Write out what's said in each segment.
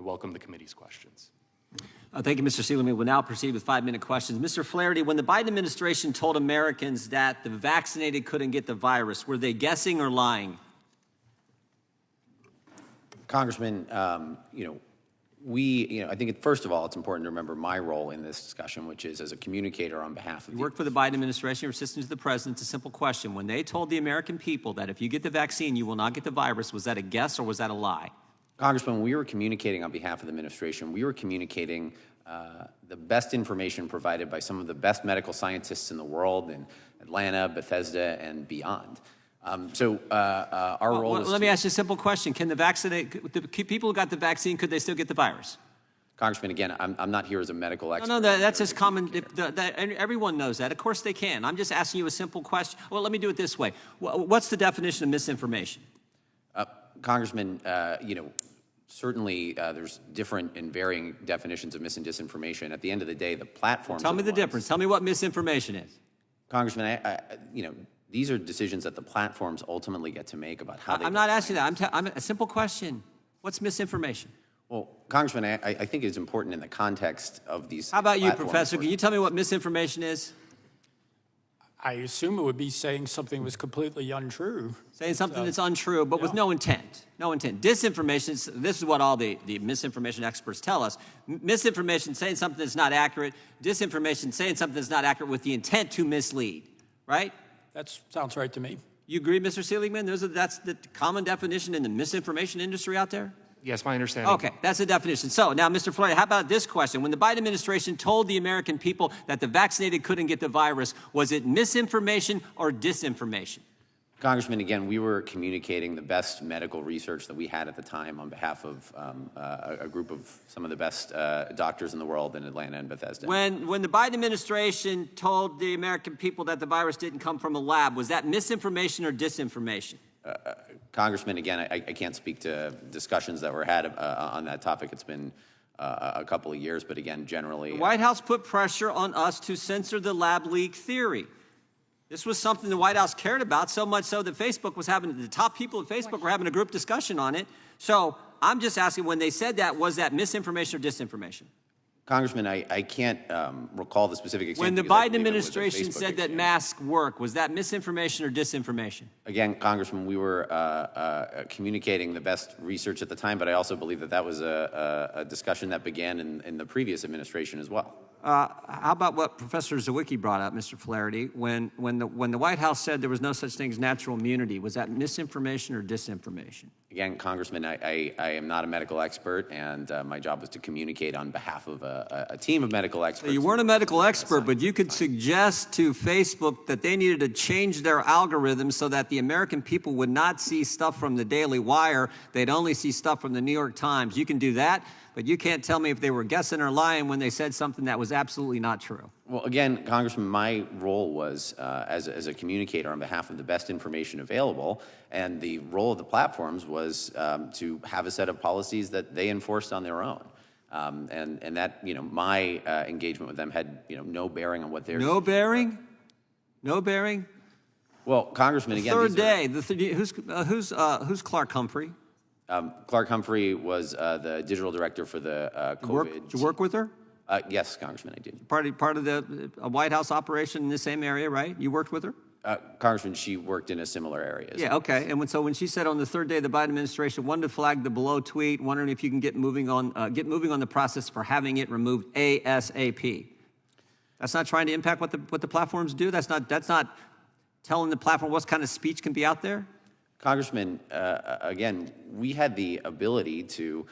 I welcome the committee's questions. Thank you, Mr. Seligman. We'll now proceed with 5-minute questions. Mr. Flaherty, when the Biden administration told Americans that the vaccinated couldn't get the virus, were they guessing or lying? Congressman, I think first of all, it's important to remember my role in this discussion, which is as a communicator on behalf of You work for the Biden administration, you're assistant to the president. It's a simple question. When they told the American people that if you get the vaccine, you will not get the virus, was that a guess or was that a lie? Congressman, we were communicating on behalf of the administration. We were communicating the best information provided by some of the best medical scientists in the world in Atlanta, Bethesda, and beyond. Our role is let me ask you a simple question. Can the people who got the vaccine, could they still get the virus? Congressman, again, I'm not here as a medical expert. No, that's just common. Everyone knows that. Of course they can. I'm just asking you a simple question. Well, let me do it this way. What's the definition of misinformation? Congressman, certainly there's different and varying definitions of mis and disinformation. At the end of the day, the platforms— Tell me the difference. Tell me what misinformation is. Congressman, these are decisions that the platforms ultimately get to make about how they— I'm not asking that. I'm a simple question. What's misinformation? Well, Congressman, I think it's important in the context of these— How about you, Professor? Can you tell me what misinformation is? I assume it would be saying something was completely untrue. Saying something that's untrue, but with no intent. No intent. Disinformation, this is what all the misinformation experts tell us. Misinformation, saying something that's not accurate. Disinformation, saying something that's not accurate with the intent to mislead. Right? That sounds right to me. You agree, Mr. Seligman? That's the common definition in the misinformation industry out there? Yes, my understanding. Okay, that's the definition. So now, Mr. Flaherty, how about this question? When the Biden administration told the American people that the vaccinated couldn't get the virus, was it misinformation or disinformation? Congressman, again, we were communicating the best medical research that we had at the time on behalf of a group of some of the best doctors in the world in Atlanta and Bethesda. When the Biden administration told the American people that the virus didn't come from a lab, was that misinformation or disinformation? Congressman, again, I can't speak to discussions that were had on that topic. It's been a couple of years, but again, generally— The White House put pressure on us to censor the lab leak theory. This was something the White House cared about, so much so that Facebook was the top people at Facebook were having a group discussion on it. So I'm just asking, when they said that, was that misinformation or disinformation? Congressman, I can't recall the specific example. When the Biden administration said that masks work, was that misinformation or disinformation? Again, Congressman, we were communicating the best research at the time, but I also believe that was a discussion that began in the previous administration as well. How about what Professor Zawicki brought up, Mr. Flaherty? When the White House said there was no such thing as natural immunity, was that misinformation or disinformation? Again, Congressman, I am not a medical expert, and my job was to communicate on behalf of a team of medical experts. So you weren't a medical expert, but you could suggest to Facebook that they needed to change their algorithm so that the American people would not see stuff from the Daily Wire. They'd only see stuff from the New York Times. You can do that, but you can't tell me if they were guessing or lying when they said something that was absolutely not true. Well, again, Congressman, my role was as a communicator on behalf of the best information available, and the role of the platforms was to have a set of policies that they enforced on their own. And that, my engagement with them had, no bearing on what they're— No bearing? No bearing? Well, Congressman, again— Third day, who's Clark Humphrey? Clark Humphrey was the digital director for the COVID— Did you work with her? Yes, Congressman, I did. Part of the White House operation in the same area, right? You worked with her? Congressman, she worked in a similar area. Yeah, okay. And so when she said on the third day of the Biden administration wanted to flag the below tweet, wondering if you can get moving on the process for having it removed ASAP. That's not trying to impact what the platforms do. That's not telling the platform what kind of speech can be out there. Congressman, again, we had the ability to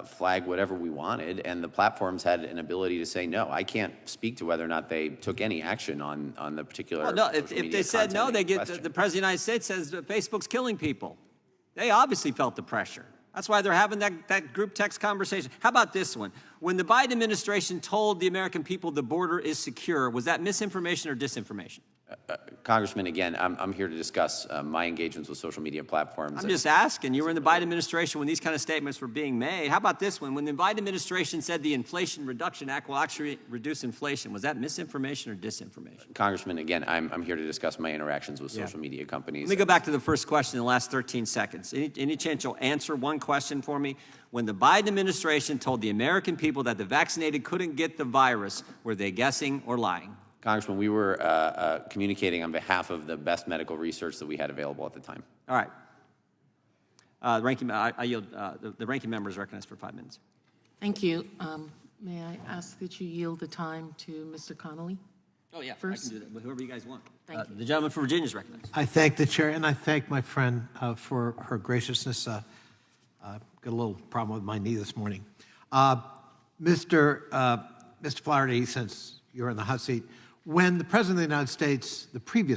flag whatever we wanted, and the platforms had an ability to say no. I can't speak to whether or not they took any action on the particular— Well, no, if they said no, they get the President of the United States says that Facebook's killing people. They obviously felt the pressure. That's why they're having that group text conversation. How about this one? When the Biden administration told the American people the border is secure, was that misinformation or disinformation? Congressman, again, I'm here to discuss my engagements with social media platforms. I'm just asking. You were in the Biden administration when these kind of statements were being made. How about this one? When the Biden administration said the Inflation Reduction Act will actually reduce inflation, was that misinformation or disinformation? Congressman, again, I'm here to discuss my interactions with social media companies. Let me go back to the first question in the last 13 seconds. Any chance you'll answer one question for me? When the Biden administration told the American people that the vaccinated couldn't get the virus, were they guessing or lying? Congressman, we were communicating on behalf of the best medical research that we had available at the time. All right. I yield. The ranking member is recognized for 5 minutes. Thank you. May I ask that you yield the time to Mr. Connolly? Oh, yeah. First. I can do that with whoever you guys want. Thank you. The gentleman from Virginia is recognized. I thank the chair, and I thank my friend for her graciousness. Got a little problem with my knee this morning. Mr. Flaherty, since you're in the hot seat, when the President of the United States, the previous